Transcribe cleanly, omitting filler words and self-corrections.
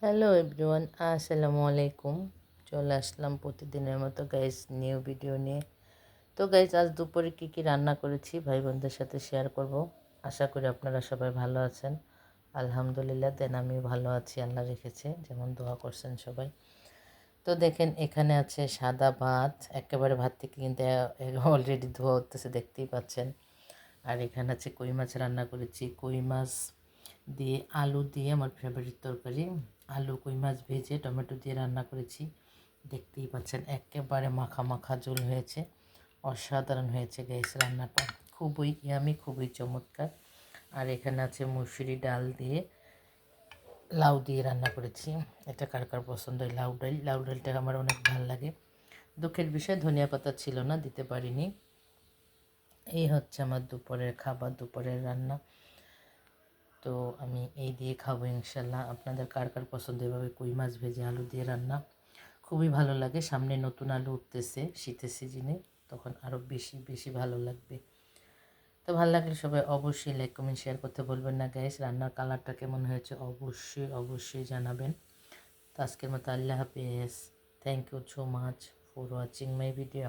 Hello everyone, আসসালামু আলাইকুম। চলে আসলাম প্রতিদিনের মতো গাইজ নিউ ভিডিও নিয়ে। তো গাইজ আজ দুপুরে কী রান্না করেছি ভাই বোনদের সাথে শেয়ার করব। আশা করি আপনারা সবাই ভালো আছেন। আলহামদুলিল্লাহ, দেন আমি ভালো আছি, আল্লাহ রেখেছে, যেমন দোয়া করছেন সবাই। তো দেখেন এখানে আছে সাদা ভাত, একেবারে ভাত থেকে কিন্তু অলরেডি ধোয়া উঠতেছে, দেখতেই পাচ্ছেন। আর এখানে আছে কই মাছ রান্না করেছি, কই মাছ দিয়ে আলু দিয়ে, আমার ফেভারিট তরকারি। আলু কই মাছ ভেজে টমেটো দিয়ে রান্না করেছি, দেখতেই পাচ্ছেন একেবারে মাখা মাখা ঝোল হয়েছে, অসাধারণ হয়েছে গ্যাস রান্নাটা, খুবই ইয়ামি, খুবই চমৎকার। আর এখানে আছে মুসুরি ডাল দিয়ে লাউ দিয়ে রান্না করেছি। এটা কার কার পছন্দ, হয় লাউ ডাল। লাউ ডালটা আমার অনেক ভালো লাগে। দুঃখের বিষয় ধনিয়া পাতা ছিল না, দিতে পারিনি। এই হচ্ছে আমার দুপুরের খাবার, দুপুরের রান্না। তো আমি এই দিয়ে খাবো ইনশাল্লাহ। আপনাদের কার কার পছন্দ এভাবে কই মাছ ভেজে আলু দিয়ে রান্না, খুবই ভালো লাগে। সামনে নতুন আলু উঠতেছে শীতের সিজনে, তখন আরও বেশি বেশি ভালো লাগবে। তো ভালো লাগলে সবাই অবশ্যই লাইক কমেন্ট শেয়ার করতে বলবেন না গাইস। রান্নার কালারটা কেমন হয়েছে অবশ্যই অবশ্যই জানাবেন। তো আজকের মতো আল্লাহ হাফেজ। Thank you so much for watching my video.